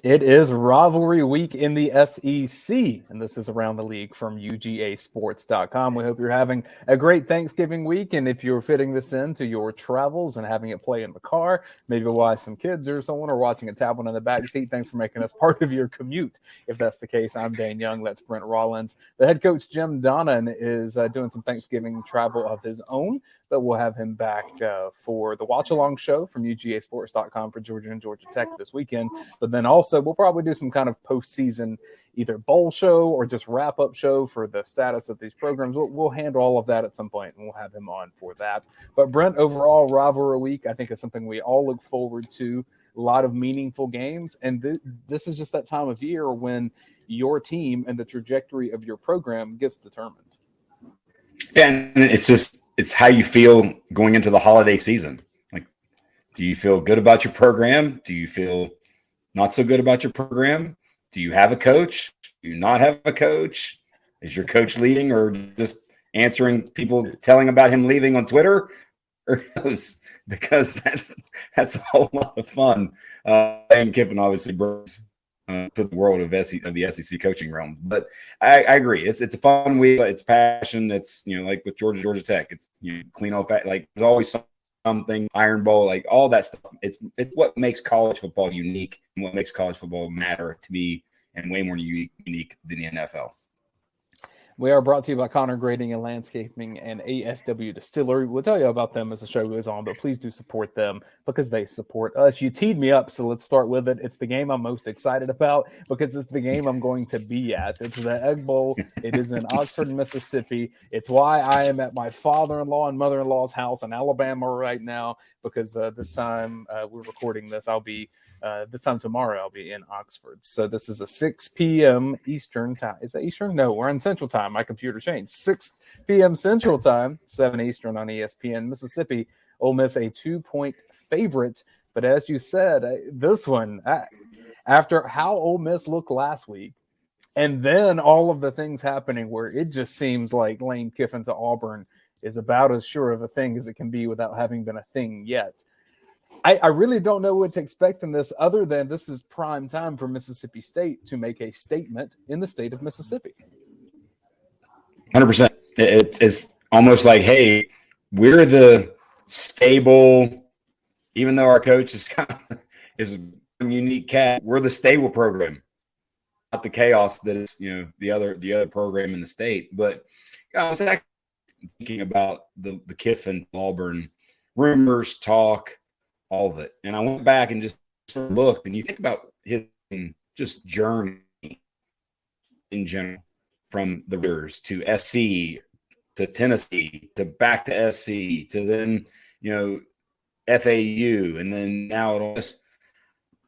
It is rivalry week in the SEC, and this is Around the League from UGAsports.com. We hope you're having a great Thanksgiving week, and if you're fitting this into your travels and having it play in the car, maybe while some kids or someone are watching a tablet in the back seat, thanks for making us part of your commute. If that's the case, I'm Dayne Young. That's Brent Rollins. The head coach, Jim Donnan, is doing some Thanksgiving travel of his own, but we'll have him back for the watch-along show from UGAsports.com for Georgia and Georgia Tech this weekend. But then also we'll probably do some kind of postseason either bowl show or just wrap-up show for the status of these programs. We'll handle all of that at some point, and we'll have him on for that. But Brent, overall, rivalry week, I think is something we all look forward to. A lot of meaningful games, and this is just that time of year when your team and the trajectory of your program gets determined. Yeah, and it's how you feel going into the holiday season. Like, do you feel good about your program? Do you feel not so good about your program? Do you have a coach? Do you not have a coach? Is your coach leaving or just answering people telling about him leaving on Twitter? Or because that's a whole lot of fun. And Kiffin obviously brings to the world of the SEC coaching realm. But I agree. It's a fun week. It's passion. It's, like with Georgia Tech. It's clean off. Like there's always something, Iron Bowl, like all that stuff. It's what makes college football unique and what makes college football matter to me and way more unique than the NFL. We are brought to you by Connor Grading and Landscaping and ASW Distillery. We'll tell you about them as the show goes on, but please do support them because they support us. You teed me up, so let's start with it. It's the game I'm most excited about because it's the game I'm going to be at. It's the Egg Bowl. It is in Oxford, Mississippi. It's why I am at my father-in-law and mother-in-law's house in Alabama right now because this time we're recording this. I'll be this time tomorrow, I'll be in Oxford. So this is a 6 p.m. Eastern time. Is that Eastern? No, we're in Central time. My computer changed. 6 p.m. Central time, 7 Eastern on ESPN. Mississippi, Ole Miss a 2-point favorite. But as you said, this one, after how Ole Miss looked last week, and then all of the things happening where it just seems like Lane Kiffin to Auburn is about as sure of a thing as it can be without having been a thing yet. I really don't know what to expect in this other than this is prime time for Mississippi State to make a statement in the state of Mississippi. 100%. It's almost like, hey, we're the stable, even though our coach is is a unique cat, we're the stable program, not the chaos that is, the other program in the state. But I was actually thinking about the Kiffin Auburn rumors, talk, all of it. And I went back and just looked, and you think about his just journey in general, from the Raiders to SC to Tennessee to back to SC to then, FAU and then now it all.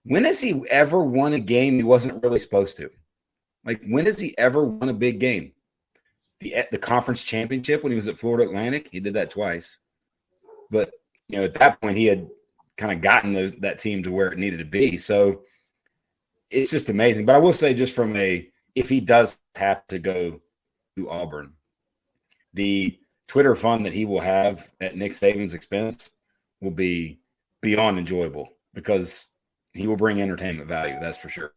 When has he ever won a game he wasn't really supposed to? Like, when has he ever won a big game? The conference championship when he was at Florida Atlantic, he did that twice. But, at that point he had kind of gotten that team to where it needed to be. So it's just amazing. But I will say, just from if he does have to go to Auburn, the Twitter fun that he will have at Nick Saban's expense will be beyond enjoyable because he will bring entertainment value. That's for sure.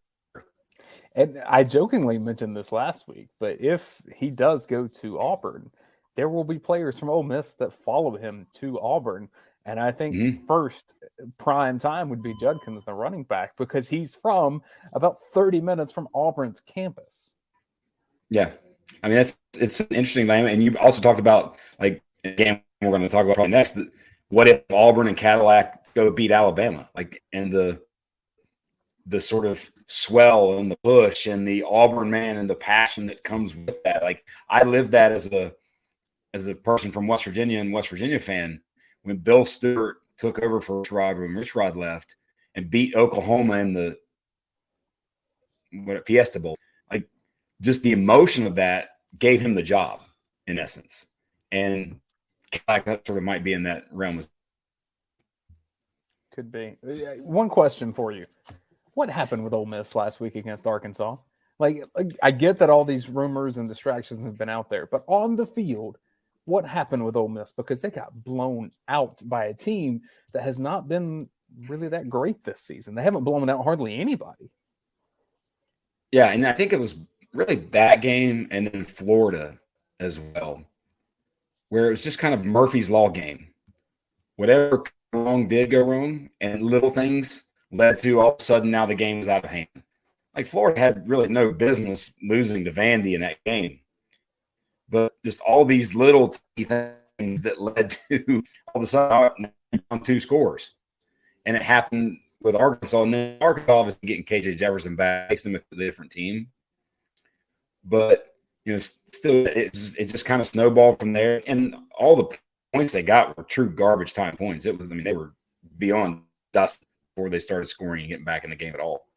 And I jokingly mentioned this last week, but if he does go to Auburn, there will be players from Ole Miss that follow him to Auburn. And I think first prime time would be Judkins, the running back, because he's from about 30 minutes from Auburn's campus. Yeah. I mean, it's an interesting name. And you also talked about, like, again, we're going to talk about probably next, what if Auburn and Cadillac go beat Alabama? Like, and the sort of swell and the push and the Auburn man and the passion that comes with that. Like, I lived that as a person from West Virginia and West Virginia fan, when Bill Stewart took over for Rich Rod when Rich Rod left and beat Oklahoma in the Fiesta Bowl. Like, just the emotion of that gave him the job, in essence. And that sort of might be in that realm. Could be. One question for you. What happened with Ole Miss last week against Arkansas? Like, I get that all these rumors and distractions have been out there, but on the field, what happened with Ole Miss? Because they got blown out by a team that has not been really that great this season. They haven't blown out hardly anybody. Yeah, and I think it was really that game and then Florida as well, where it was just kind of Murphy's Law game. Whatever wrong did go wrong, and little things led to all of a sudden now the game was out of hand. Like Florida had really no business losing to Vandy in that game, but just all these little things that led to all of a sudden on 2 scores, and it happened with Arkansas. And then Arkansas obviously getting KJ Jefferson back makes them a different team, but still it just kind of snowballed from there, and all the points they got were true garbage time points. It was, I mean, they were beyond dust before they started scoring and getting back in the game at all.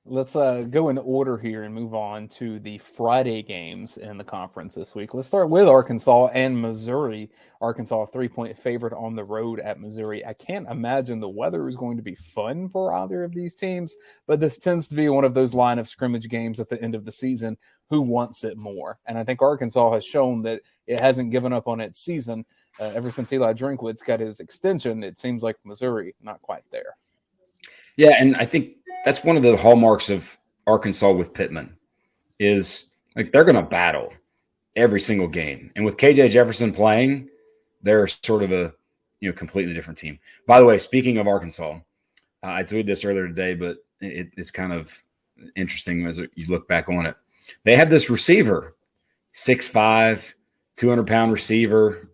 Let's go in order here and move on to the Friday games in the conference this week. Let's start with Arkansas and Missouri. Arkansas, 3-point favorite on the road at Missouri. I can't imagine the weather is going to be fun for either of these teams, but this tends to be one of those line of scrimmage games at the end of the season. Who wants it more? And I think Arkansas has shown that it hasn't given up on its season. Ever since Eli Drinkwitz got his extension, it seems like Missouri not quite there. Yeah, and I think that's one of the hallmarks of Arkansas with Pittman is like they're going to battle every single game. And with KJ Jefferson playing, they're sort of a completely different team. By the way, speaking of Arkansas, I tweeted this earlier today, but it's kind of interesting as you look back on it. They have this receiver, 6'5", 200-pound receiver,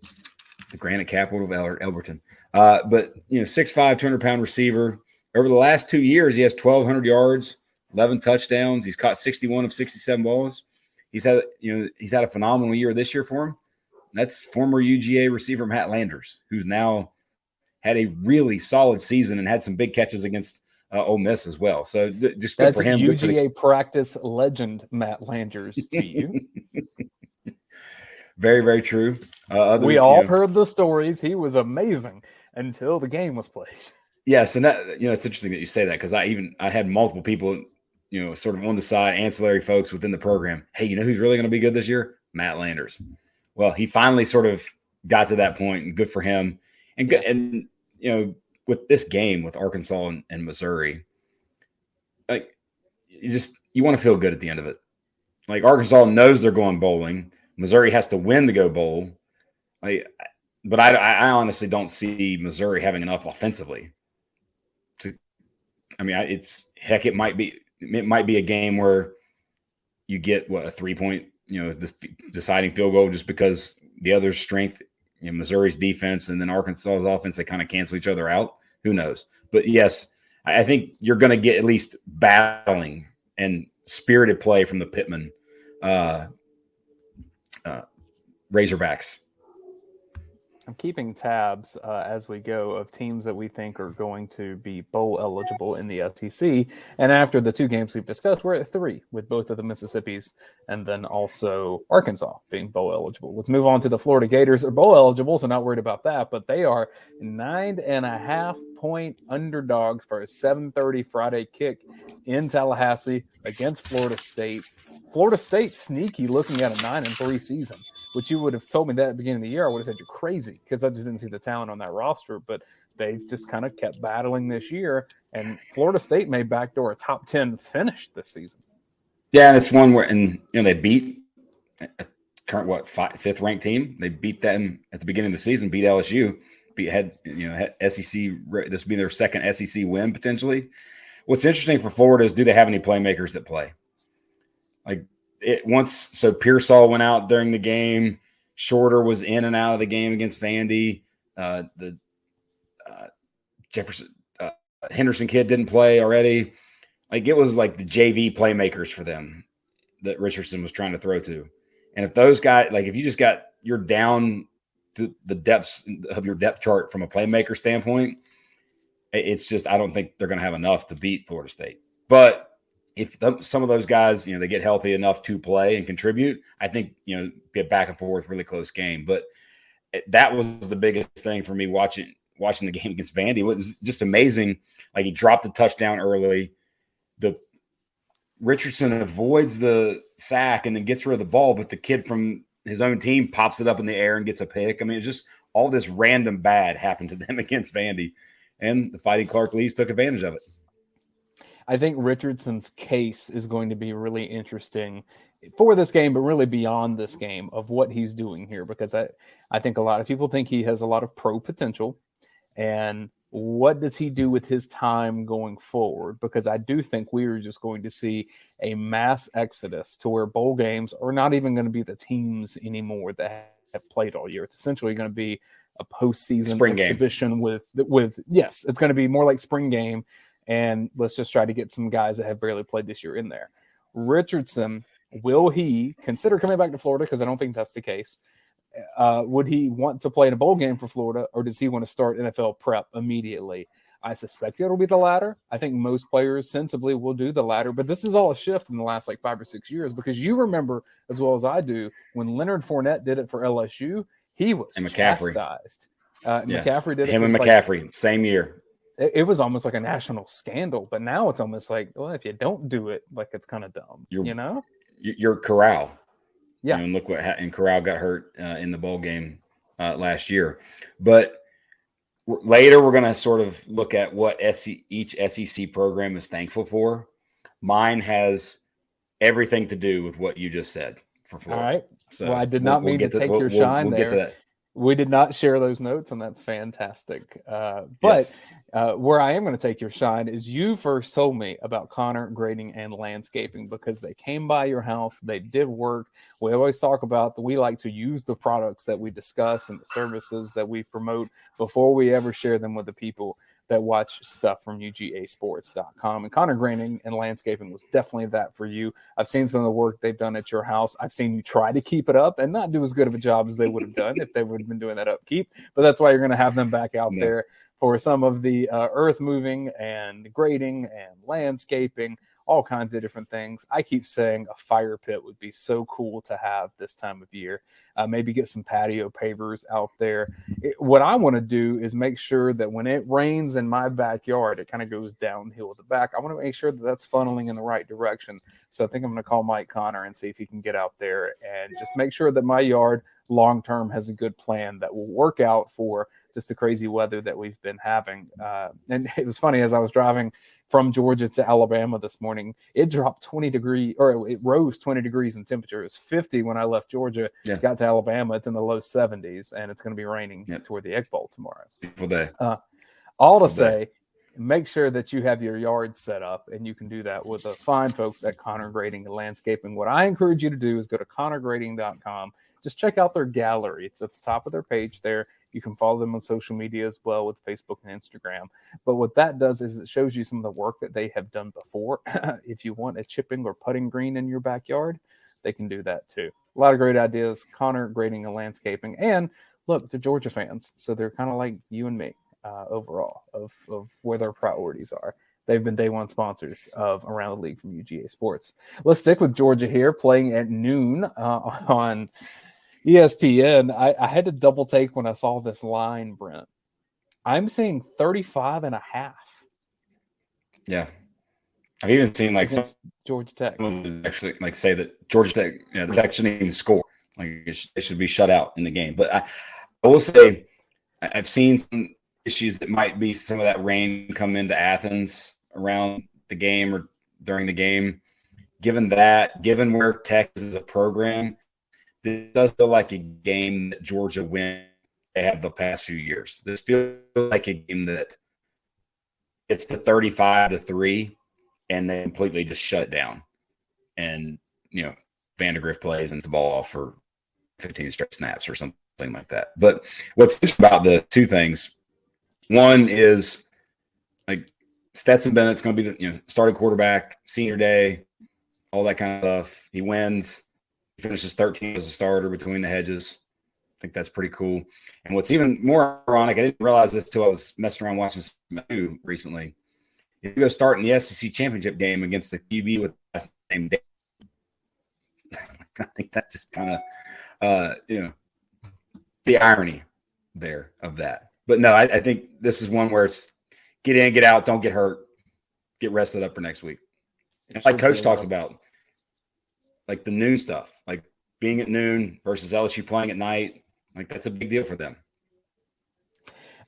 the granite capital of Elberton. But 6'5", 200-pound receiver. Over the last 2 years, he has 1,200 yards, 11 touchdowns. He's caught 61 of 67 balls. He's had a phenomenal year this year for him. That's former UGA receiver Matt Landers, who's now had a really solid season and had some big catches against Ole Miss as well. So just good for him. That's UGA practice legend Matt Landers to you. Very, very true. We all heard the stories. He was amazing until the game was played. Yes, and that it's interesting that you say that because I had multiple people, sort of on the side, ancillary folks within the program. Hey, who's really going to be good this year? Matt Landers. Well, he finally sort of got to that point, and good for him. And good, and with this game with Arkansas and Missouri, like you want to feel good at the end of it. Like Arkansas knows they're going bowling. Missouri has to win to go bowl. But I honestly don't see Missouri having enough offensively. It might be a game where you get a 3-point, the deciding field goal just because the other's strength, Missouri's defense and then Arkansas's offense, they kind of cancel each other out. Who knows? But yes, I think you're going to get at least battling and spirited play from the Pittman Razorbacks. I'm keeping tabs as we go of teams that we think are going to be bowl eligible in the SEC. And after the 2 games we've discussed, we're at 3 with both of the Mississippis and then also Arkansas being bowl eligible. Let's move on to the Florida Gators. Are bowl eligible, so not worried about that, but they are 9.5-point underdogs for a 7:30 Friday kick in Tallahassee against Florida State. Florida State sneaky looking at a 9-3 season. Which you would have told me that at the beginning of the year, I would have said you're crazy because I just didn't see the talent on that roster. But they've just kind of kept battling this year, and Florida State may backdoor a top 10 finish this season. Yeah, and it's one where they beat a current 5th ranked team. They beat them at the beginning of the season. Beat LSU. Had SEC. This would be their second SEC win potentially. What's interesting for Florida is do they have any playmakers that play? So Pearsall went out during the game. Shorter was in and out of the game against Vandy. Jefferson Henderson kid didn't play already. It was like the JV playmakers for them that Richardson was trying to throw to. And if those guys, if you just you're down to the depths of your depth chart from a playmaker standpoint, it's just I don't think they're going to have enough to beat Florida State. But if some of those guys, they get healthy enough to play and contribute, I think, get back and forth, really close game. But that was the biggest thing for me watching the game against Vandy. It was just amazing. He dropped the touchdown early. Richardson avoids the sack and then gets rid of the ball, but the kid from his own team pops it up in the air and gets a pick. I mean, it's just all this random bad happened to them against Vandy, and the Fighting Clark Lees took advantage of it. I think Richardson's case is going to be really interesting for this game, but really beyond this game of what he's doing here, because I think a lot of people think he has a lot of pro potential. And what does he do with his time going forward? Because I do think we are just going to see a mass exodus to where bowl games are not even going to be the teams anymore that have played all year. It's essentially going to be a postseason Spring exhibition game. with yes, it's going to be more like spring game. And let's just try to get some guys that have barely played this year in there. Richardson, will he consider coming back to Florida? Because I don't think that's the case. Would he want to play in a bowl game for Florida, or does he want to start NFL prep immediately? I suspect it'll be the latter. I think most players sensibly will do the latter, but this is all a shift in the last 5 or 6 years, because you remember as well as I do when Leonard Fournette did it for LSU, he was chastised. McCaffrey did it. Him and McCaffrey, same year. It was almost like a national scandal, but now it's almost like, well, if you don't do it, it's kind of dumb, You're Corral. Yeah. And look and Corral got hurt in the bowl game last year. But later we're going to sort of look at what each SEC program is thankful for. Mine has everything to do with what you just said for Florida. All right. So I did not mean to take your shine there. Get to that. We did not share those notes, and that's fantastic. But where I am going to take your shine is you first told me about Connor grading and landscaping, because they came by your house. They did work. We always talk about that we like to use the products that we discuss and the services that we promote before we ever share them with the people that watch stuff from UGAsports.com. And Connor grading and landscaping was definitely that for you. I've seen some of the work they've done at your house. I've seen you try to keep it up and not do as good of a job as they would have done if they would have been doing that upkeep. But that's why you're going to have them back out there for some of the earth moving and grading and landscaping, all kinds of different things. I keep saying a fire pit would be so cool to have this time of year. Maybe get some patio pavers out there. What I want to do is make sure that when it rains in my backyard, it kind of goes downhill at the back. I want to make sure that that's funneling in the right direction. So I think I'm going to call Mike Connor and see if he can get out there and just make sure that my yard long-term has a good plan that will work out for just the crazy weather that we've been having. And it was funny, as I was driving from Georgia to Alabama this morning, it dropped 20 degrees, or it rose 20 degrees in temperature. It was 50 when I left Georgia, got to Alabama. It's in the low 70s, and it's going to be raining toward the Egg Bowl tomorrow. Beautiful day. All to say, make sure that you have your yard set up, and you can do that with the fine folks at Connor Grading and Landscaping. What I encourage you to do is go to connorgrading.com. Just check out their gallery. It's at the top of their page there. You can follow them on social media as well with Facebook and Instagram. But what that does is it shows you some of the work that they have done before. If you want a chipping or putting green in your backyard, they can do that too. A lot of great ideas. Connor Grading and Landscaping. And look, they're Georgia fans, so they're kind of like you and me overall of where their priorities are. They've been day one sponsors of Around the League from UGA Sports. Let's stick with Georgia here, playing at noon on ESPN. I had to double take when I saw this line, Brent. I'm seeing 35.5. Yeah. I've even seen some Georgia Tech actually say that Georgia Tech, they shouldn't even score. They should be shut out in the game. But I will say I've seen some issues that might be some of that rain come into Athens around the game or during the game. Given where Tech is as a program, this does feel like a game that Georgia wins. They have the past few years. This feels like a game that it's the 35-3, and they completely just shut it down. And Vandegrift plays and the ball off for 15 straight snaps or something like that. But what's interesting about the two things, one is Stetson Bennett's going to be the starting quarterback, senior day, all that kind of stuff. He wins. He finishes 13th as a starter between the hedges. I think that's pretty cool. And what's even more ironic, I didn't realize this until I was messing around watching some recently. If you go start in the SEC championship game against the QB with the last name Dayne, I think that just kind of, the irony there of that. But no, I think this is one where it's get in, get out, don't get hurt, get rested up for next week. And like Coach talks about, like the noon stuff, like being at noon versus LSU playing at night, like that's a big deal for them.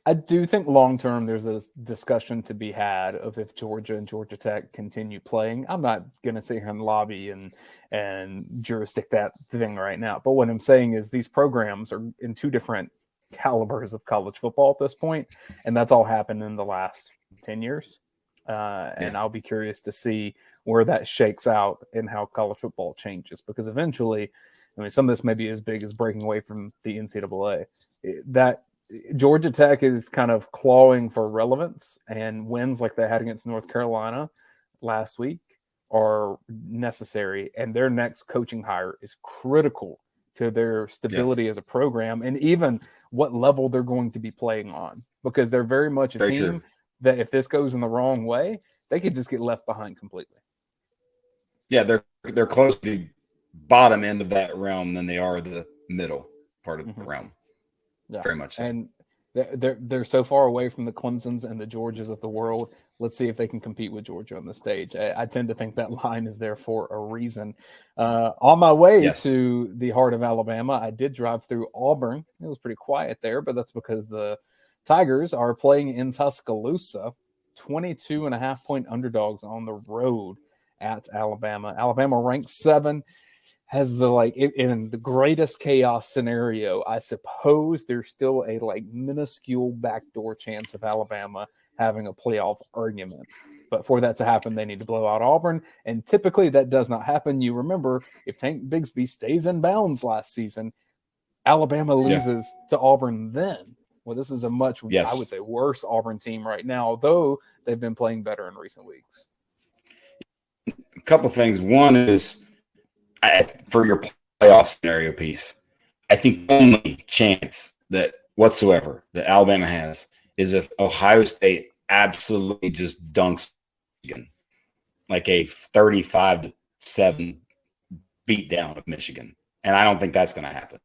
I do think long term there's a discussion to be had of if Georgia and Georgia Tech continue playing. I'm not going to sit here and lobby and jurisdict that thing right now. But what I'm saying is these programs are in two different calibers of college football at this point, and that's all happened in the last 10 years. And I'll be curious to see where that shakes out and how college football changes, because eventually, I mean, some of this may be as big as breaking away from the NCAA. That Georgia Tech is kind of clawing for relevance, and wins like they had against North Carolina last week are necessary. And their next coaching hire is critical to their stability as a program, and even what level they're going to be playing on, because they're very much a team that if this goes in the wrong way, they could just get left behind completely. Yeah, they're close to the bottom end of that realm than they are the middle part of the realm. Yeah, very much so. And they're so far away from the Clemsons and the Georgias of the world. Let's see if they can compete with Georgia on the stage. I tend to think that line is there for a reason. On my way to the heart of Alabama, I did drive through Auburn. It was pretty quiet there, but that's because the Tigers are playing in Tuscaloosa, 22.5-point underdogs on the road at Alabama. Alabama ranked 7. Has in the greatest chaos scenario, I suppose there's still a minuscule backdoor chance of Alabama having a playoff argument. But for that to happen, they need to blow out Auburn. And typically that does not happen. You remember, if Tank Bigsby stays in bounds last season, Alabama loses to Auburn then. Well, this is a much, I would say, worse Auburn team right now, although they've been playing better in recent weeks. A couple things. One is, for your playoff scenario piece, I think the only chance that whatsoever that Alabama has is if Ohio State absolutely just dunks Michigan, like a 35-7 beatdown of Michigan. And I don't think that's going to happen.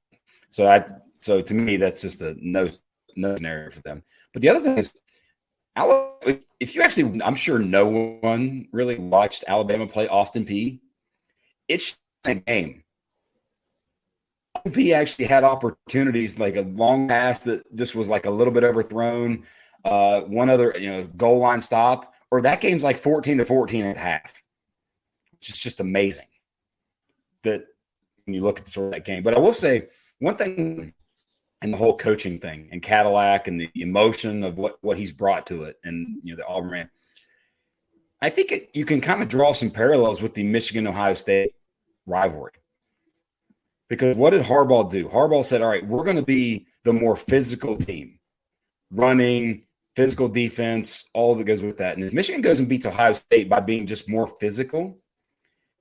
So to me, that's just a no scenario for them. But the other thing is, if you actually, I'm sure no one really watched Alabama play Austin Peay. It's a game. Austin Peay actually had opportunities, like a long pass that just was like a little bit overthrown, one other goal line stop, or that game's like 14-14 at half. It's just amazing that when you look at sort of that game. But I will say one thing, and the whole coaching thing and Cadillac and the emotion of what he's brought to it, and the Auburn man, I think you can kind of draw some parallels with the Michigan-Ohio State rivalry. Because what did Harbaugh do? Harbaugh said, all right, we're going to be the more physical team, running, physical defense, all that goes with that. And if Michigan goes and beats Ohio State by being just more physical,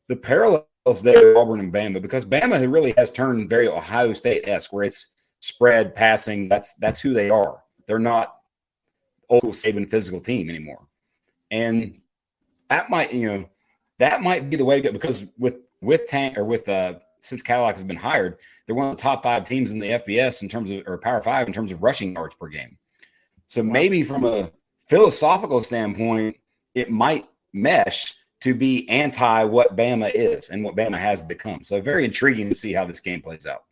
the parallels there, Auburn and Bama, because Bama really has turned very Ohio State-esque, where it's spread, passing. That's who they are. They're not old Saban physical team anymore. And that might be the way to go, because since Cadillac has been hired, they're one of the top 5 teams in the FBS in terms of, or Power 5 in terms of rushing yards per game. So maybe from a philosophical standpoint, it might mesh to be anti what Bama is and what Bama has become. So very intriguing to see how this game plays out.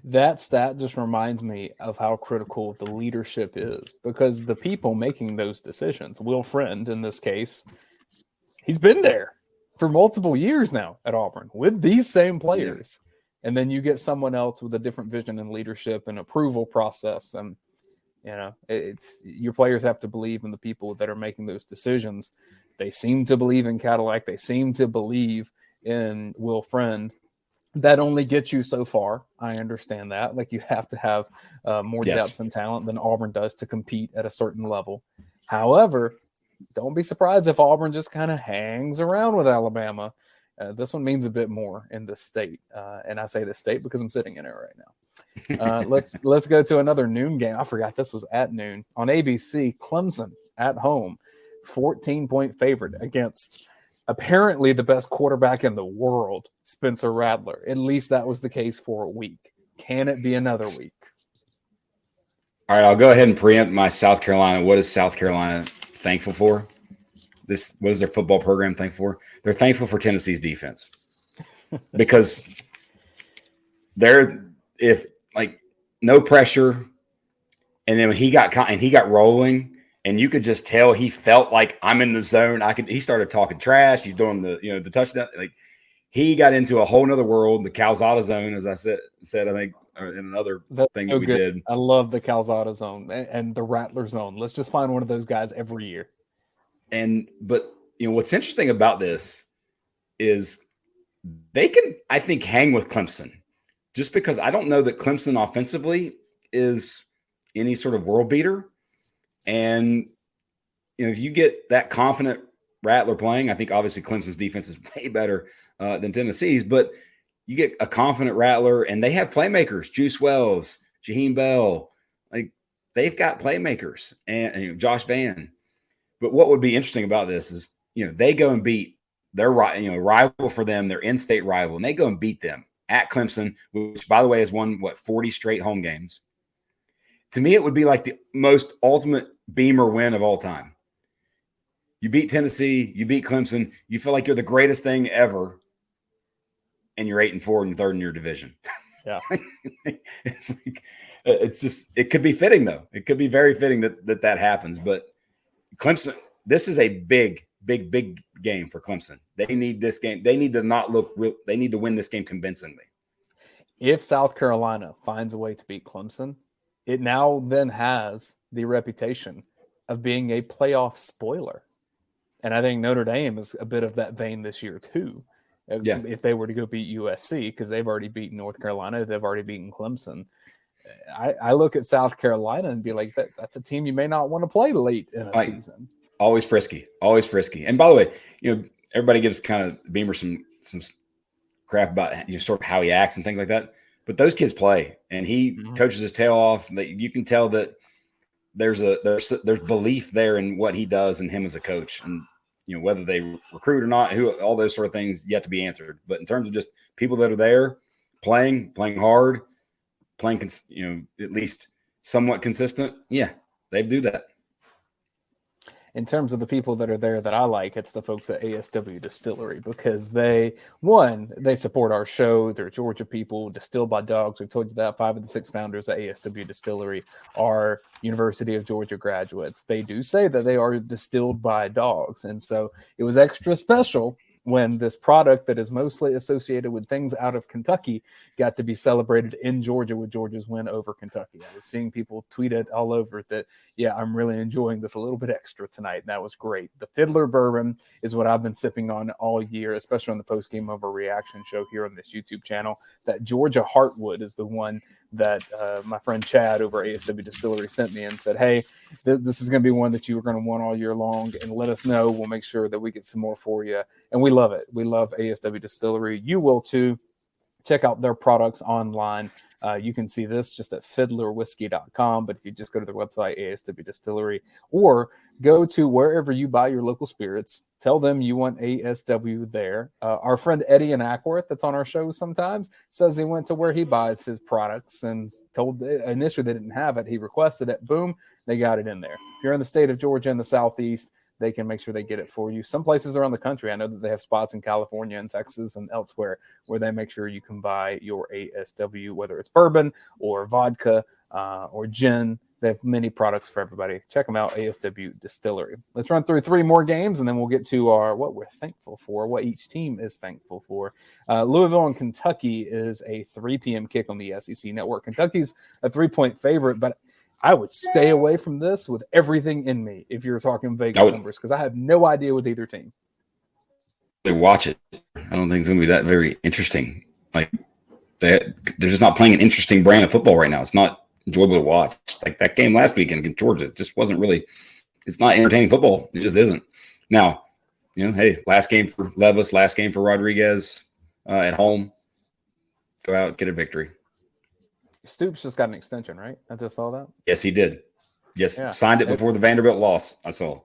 That stat just reminds me of how critical the leadership is, because the people making those decisions, Will Friend in this case, he's been there for multiple years now at Auburn with these same players. Yeah. And then you get someone else with a different vision and leadership and approval process. And, it's your players have to believe in the people that are making those decisions. They seem to believe in Cadillac. They seem to believe in Will Friend. That only gets you so far. I understand that. Like, you have to have more depth and talent than Auburn does to compete at a certain level. However, don't be surprised if Auburn just kind of hangs around with Alabama. This one means a bit more in this state. And I say this state because I'm sitting in it right now. Let's go to another noon game. I forgot this was at noon on ABC. Clemson at home, 14-point favorite against apparently the best quarterback in the world, Spencer Rattler. At least that was the case for a week. Can it be another week? All right, I'll go ahead and preempt my South Carolina. What is South Carolina thankful for? What is their football program thankful for? They're thankful for Tennessee's defense, because no pressure, And then when he got rolling, and you could just tell he felt like I'm in the zone. He started talking trash. He's doing the touchdown. Like he got into a whole nother world, the Calzada zone, as I said, I think, in another thing that we did. I love the Calzada zone and the Rattler zone. Let's just find one of those guys every year. But what's interesting about this is they can, I think, hang with Clemson, just because I don't know that Clemson offensively is any sort of world beater. And if you get that confident Rattler playing, I think obviously Clemson's defense is way better than Tennessee's, but you get a confident Rattler, and they have playmakers, Juice Wells, Jaheim Bell, like they've got playmakers, and Josh Van. But what would be interesting about this is, they go and beat their rival for them, their in-state rival, and they go and beat them at Clemson, which, by the way, has won 40 straight home games. To me, it would be like the most ultimate Beamer win of all time. You beat Tennessee, you beat Clemson, you feel like you're the greatest thing ever, and you're 8-4 and third in your division. Yeah, it could be fitting though. It could be very fitting that happens. But Clemson, this is a big game for Clemson. They need this game. They need to not look real. They need to win this game convincingly. If South Carolina finds a way to beat Clemson, it now then has the reputation of being a playoff spoiler. And I think Notre Dame is a bit of that vein this year too. Yeah. If they were to go beat USC, because they've already beaten North Carolina, they've already beaten Clemson. I look at South Carolina and be like, that's a team you may not want to play late in a season. Always frisky. And by the way, everybody gives kind of Beamer some crap about sort of how he acts and things like that. But those kids play, and he coaches his tail off. You can tell that there's belief there in what he does and him as a coach, and whether they recruit or not, all those sort of things yet to be answered. But in terms of just people that are there playing hard, playing at least somewhat consistent, yeah, they do that. In terms of the people that are there that I like, it's the folks at ASW Distillery, because they support our show. They're Georgia people, distilled by dogs. We've told you that 5 of the 6 founders at ASW Distillery are University of Georgia graduates. They do say that they are distilled by dogs. And so it was extra special when this product that is mostly associated with things out of Kentucky got to be celebrated in Georgia with Georgia's win over Kentucky. I was seeing people tweet it all over that, yeah, I'm really enjoying this a little bit extra tonight. And that was great. The Fiddler Bourbon is what I've been sipping on all year, especially on the post-game reaction show here on this YouTube channel. That Georgia Heartwood is the one that my friend Chad over at ASW Distillery sent me and said, hey, this is going to be one that you are going to want all year long, and let us know. We'll make sure that we get some more for you. And we love it. We love ASW Distillery. You will too. Check out their products online. You can see this just at fiddlerwhiskey.com. But if you just go to their website, ASW Distillery, or go to wherever you buy your local spirits, tell them you want ASW there. Our friend Eddie in Ackworth, that's on our show sometimes, says he went to where he buys his products and told initially they didn't have it. He requested it. Boom, they got it in there. If you're in the state of Georgia in the Southeast, they can make sure they get it for you. Some places around the country, I know that they have spots in California and Texas and elsewhere where they make sure you can buy your ASW, whether it's bourbon or vodka or gin. They have many products for everybody. Check them out, ASW Distillery. Let's run through 3 more games, and then we'll get to what we're thankful for, what each team is thankful for. Louisville and Kentucky is a 3 p.m. kick on the SEC Network. Kentucky's a 3-point favorite, but I would stay away from this with everything in me if you're talking Vegas numbers, because I have no idea with either team. They watch it. I don't think it's going to be that very interesting. Like they're just not playing an interesting brand of football right now. It's not enjoyable to watch. Like that game last weekend against Georgia, it just wasn't really. It's not entertaining football. It just isn't. Now, hey, last game for Levis, last game for Rodriguez at home. Go out, get a victory. Stoops just got an extension, right? I just saw that. Yes, he did. Yes, yeah. Signed it before the Vanderbilt loss. I saw.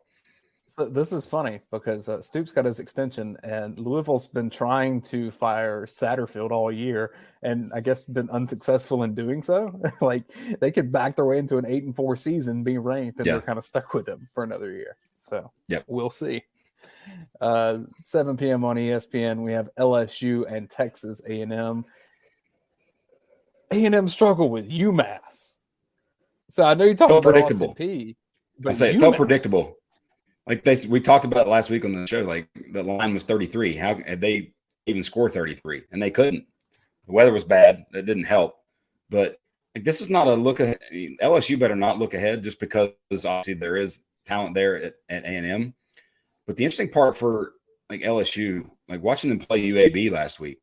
So this is funny because Stoops got his extension, and Louisville's been trying to fire Satterfield all year, and I guess been unsuccessful in doing so. Like they could back their way into an 8-4 season, being ranked, and they're kind of stuck with him for another year. So we'll see. 7 p.m. on ESPN, we have LSU and Texas A&M. A&M struggle with UMass. So I know you're talking Felt about Austin predictable. P, I but say it felt UMass. predictable. Like we talked about it last week on the show. Like the line was 33. How had they even score 33? And they couldn't. The weather was bad. That didn't help. But like, this is not a look ahead. LSU better not look ahead just because obviously there is talent there at A&M. But the interesting part for like LSU, like watching them play UAB last week,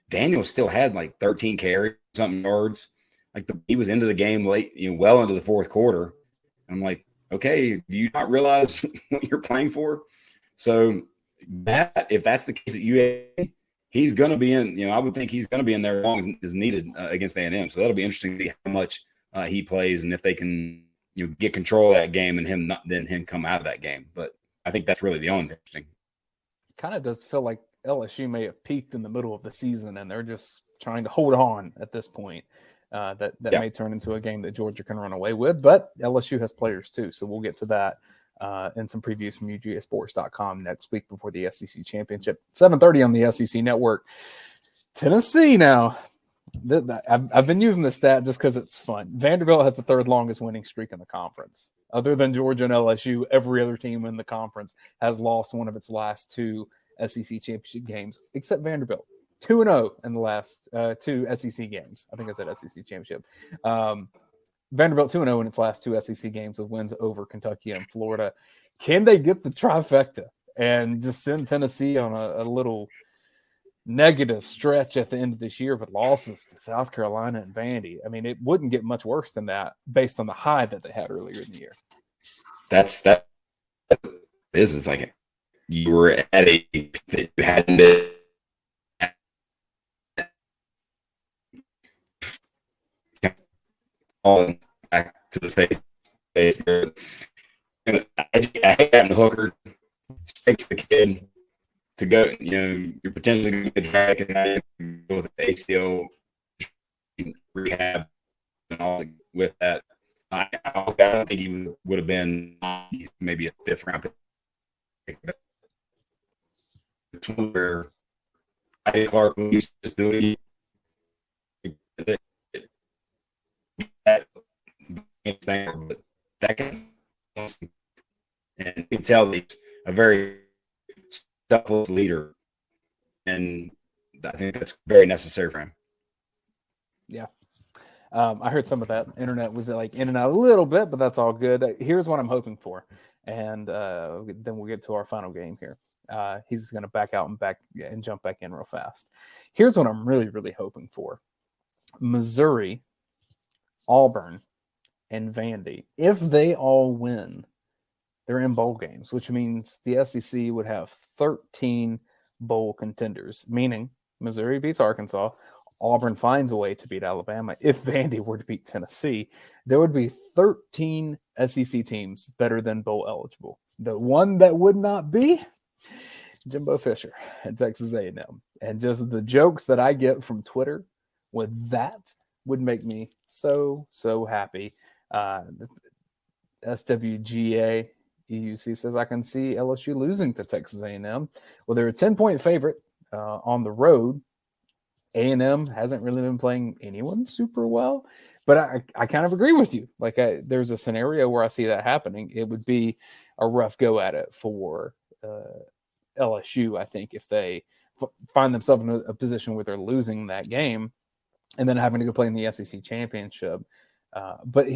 Daniel still had like 13 carries, something yards. Like he was into the game late, well into the fourth quarter. I'm like, okay, do you not realize what you're playing for? So that if that's the case at UAB, he's going to be in. I would think he's going to be in there as long as is needed against A&M. So that'll be interesting to see how much he plays and if they can get control of that game and him come out of that game. But I think that's really the only interesting. Kind of does feel like LSU may have peaked in the middle of the season and they're just trying to hold on at this point. That may turn into a game that Georgia can run away with, but LSU has players too. So we'll get to that and some previews from UGAsports.com next week before the SEC championship. 7:30 on the SEC network. Tennessee now. I've been using this stat just because it's fun. Vanderbilt has the third longest winning streak in the conference. Other than Georgia and LSU, every other team in the conference has lost one of its last two SEC championship games, except Vanderbilt. 2-0 in the last two SEC games. I think I said SEC championship. Vanderbilt 2-0 in its last two SEC games with wins over Kentucky and Florida. Can they get the trifecta and just send Tennessee on a little negative stretch at the end of this year with losses to South Carolina and Vandy? I mean, it wouldn't get much worse than that based on the high that they had earlier in the year. That is it's like you were at a that you hadn't been on back to the face there. I hate having the hooker takes the kid to go. You're potentially going to drag and go with the ACL rehab and all with that. I don't think he would have been maybe a fifth round pick. It's where I think Clark used to do it. But that can, and you can tell he's a very selfless leader, and I think that's very necessary for him. Yeah. I heard some of that. Internet was like in and out a little bit, but that's all good. Here's what I'm hoping for, and then we'll get to our final game here. He's going to back out and jump back in real fast. Here's what I'm really, really hoping for. Missouri, Auburn, and Vandy, if they all win, they're in bowl games, which means the SEC would have 13 bowl contenders, meaning Missouri beats Arkansas, Auburn finds a way to beat Alabama. If Vandy were to beat Tennessee, there would be 13 SEC teams better than bowl eligible. The one that would not be Jimbo Fisher at Texas A&M. And just the jokes that I get from Twitter with that would make me so, so happy. SWGA EUC says, I can see LSU losing to Texas A&M. Well, they're a 10-point favorite on the road. A&M hasn't really been playing anyone super well, but I kind of agree with you. Like there's a scenario where I see that happening. It would be a rough go at it for LSU, I think, if they find themselves in a position where they're losing that game and then having to go play in the SEC championship. But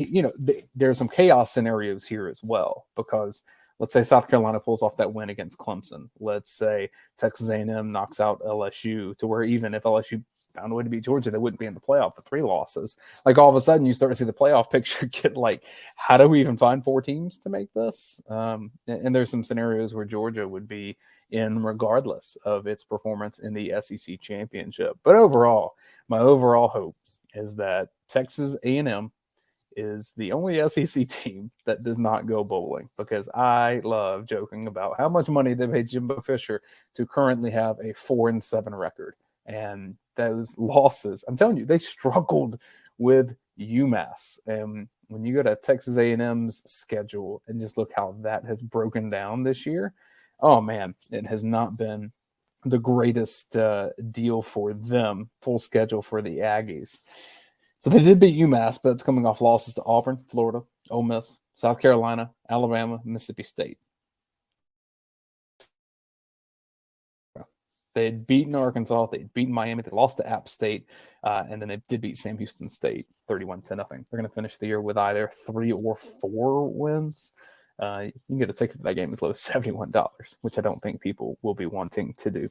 there's some chaos scenarios here as well, because let's say South Carolina pulls off that win against Clemson. Let's say Texas A&M knocks out LSU to where even if LSU found a way to beat Georgia, they wouldn't be in the playoff with 3 losses. Like all of a sudden you start to see the playoff picture get like, how do we even find 4 teams to make this? And there's some scenarios where Georgia would be in regardless of its performance in the SEC championship. But overall, my overall hope is that Texas A&M is the only SEC team that does not go bowling, because I love joking about how much money they paid Jimbo Fisher to currently have a 4-7 record. And those losses, I'm telling you, they struggled with UMass. And when you go to Texas A&M's schedule and just look how that has broken down this year, oh man, it has not been the greatest deal for them. Full schedule for the Aggies. So they did beat UMass, but it's coming off losses to Auburn, Florida, Ole Miss, South Carolina, Alabama, Mississippi State. They had beaten Arkansas. They had beaten Miami. They lost to App State. And then they did beat Sam Houston State 31-0. They're going to finish the year with either 3 or 4 wins. You can get a ticket to that game as low as $71, which I don't think people will be wanting to do.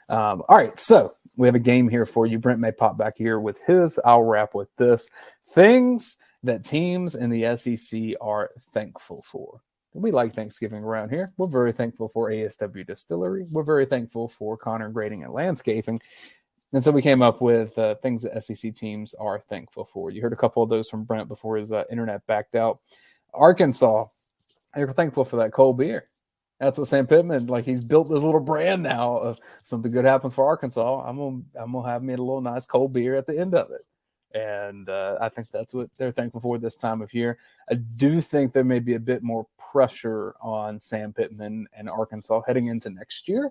All right, so we have a game here for you. Brent may pop back here with his. I'll wrap with this. Things that teams in the SEC are thankful for. We like Thanksgiving around here. We're very thankful for ASW Distillery. We're very thankful for Connor Grading and Landscaping. And so we came up with things that SEC teams are thankful for. You heard a couple of those from Brent before his internet backed out. Arkansas, they're thankful for that cold beer. That's what Sam Pittman, like, he's built this little brand now of something good happens for Arkansas. I'm gonna have me a little nice cold beer at the end of it. And I think that's what they're thankful for this time of year. I do think there may be a bit more pressure on Sam Pittman and Arkansas heading into next year,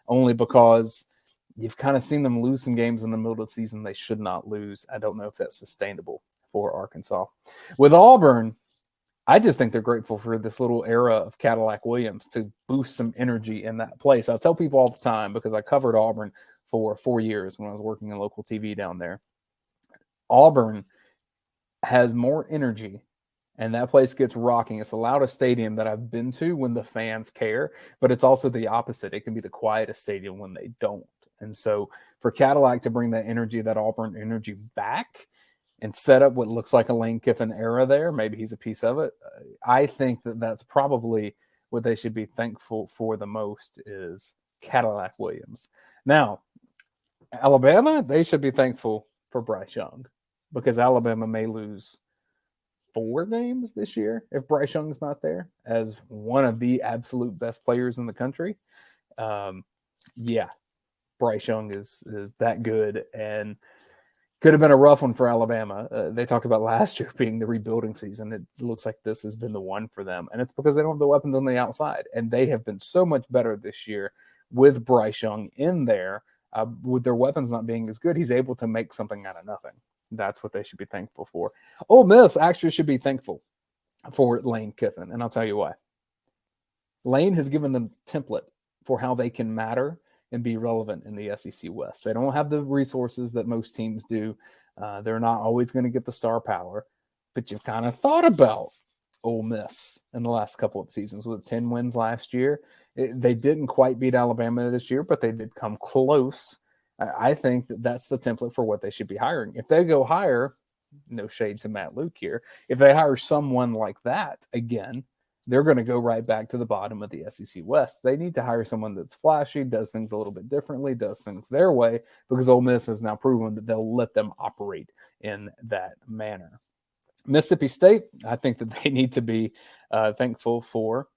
only because you've kind of seen them lose some games in the middle of the season they should not lose. I don't know if that's sustainable for Arkansas. With Auburn, I just think they're grateful for this little era of Cadillac Williams to boost some energy in that place. I tell people all the time, because I covered Auburn for 4 years when I was working in local TV down there. Auburn has more energy, and that place gets rocking. It's the loudest stadium that I've been to when the fans care, but it's also the opposite. It can be the quietest stadium when they don't. And so for Cadillac to bring that energy, that Auburn energy back and set up what looks like a Lane Kiffin era there, maybe he's a piece of it. I think that that's probably what they should be thankful for the most is Cadillac Williams. Now, Alabama, they should be thankful for Bryce Young, because Alabama may lose 4 games this year if Bryce Young's not there as one of the absolute best players in the country. Yeah, Bryce Young is that good, and could have been a rough one for Alabama. They talked about last year being the rebuilding season. It looks like this has been the one for them, and it's because they don't have the weapons on the outside, and they have been so much better this year with Bryce Young in there. With their weapons not being as good, he's able to make something out of nothing. That's what they should be thankful for. Ole Miss actually should be thankful for Lane Kiffin, and I'll tell you why. Lane has given them a template for how they can matter and be relevant in the SEC West. They don't have the resources that most teams do. They're not always going to get the star power, but you've kind of thought about Ole Miss in the last couple of seasons with 10 wins last year. They didn't quite beat Alabama this year, but they did come close. I think that that's the template for what they should be hiring. If they go hire, no shade to Matt Luke here, if they hire someone like that again, they're going to go right back to the bottom of the SEC West. They need to hire someone that's flashy, does things a little bit differently, does things their way, because Ole Miss has now proven that they'll let them operate in that manner. Mississippi State, I think that they need to be thankful for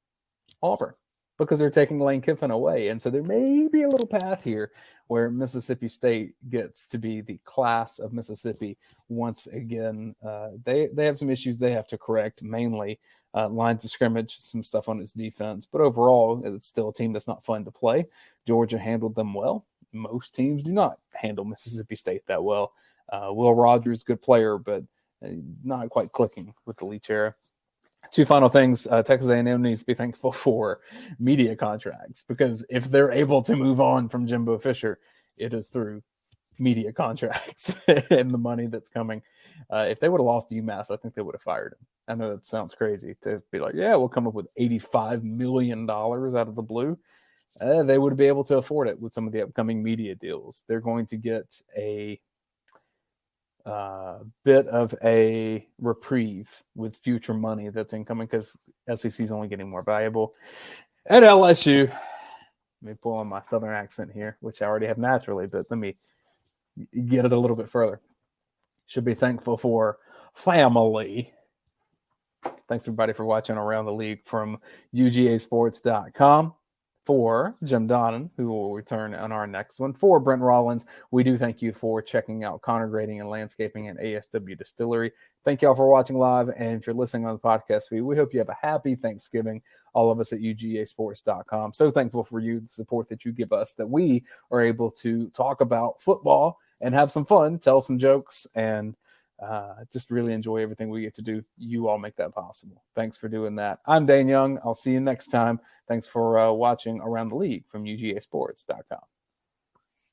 Auburn, because they're taking Lane Kiffin away. And so there may be a little path here where Mississippi State gets to be the class of Mississippi once again. They have some issues they have to correct, mainly lines of scrimmage, some stuff on its defense. But overall, it's still a team that's not fun to play. Georgia handled them well. Most teams do not handle Mississippi State that well. Will Rogers, good player, but not quite clicking with the Leach era. 2 final things. Texas A&M needs to be thankful for media contracts, because if they're able to move on from Jimbo Fisher, it is through media contracts and the money that's coming. If they would have lost UMass, I think they would have fired him. I know that sounds crazy to be like, yeah, we'll come up with $85 million out of the blue. They would be able to afford it with some of the upcoming media deals. They're going to get a bit of a reprieve with future money that's incoming, because SEC is only getting more valuable. At LSU, let me pull on my Southern accent here, which I already have naturally, but let me get it a little bit further. Should be thankful for family. Thanks, everybody, for watching Around the League from UGAsports.com. For Jim Donnan, who will return on our next one. For Brent Rollins, we do thank you for checking out Connor Grading and Landscaping and ASW Distillery. Thank you all for watching live. And if you're listening on the podcast feed, we hope you have a happy Thanksgiving, all of us at UGAsports.com. So thankful for you, the support that you give us, that we are able to talk about football and have some fun, tell some jokes, and Just really enjoy everything we get to do. You all make that possible. Thanks for doing that. I'm Dayne Young. I'll see you next time. Thanks for watching Around the League from UGAsports.com.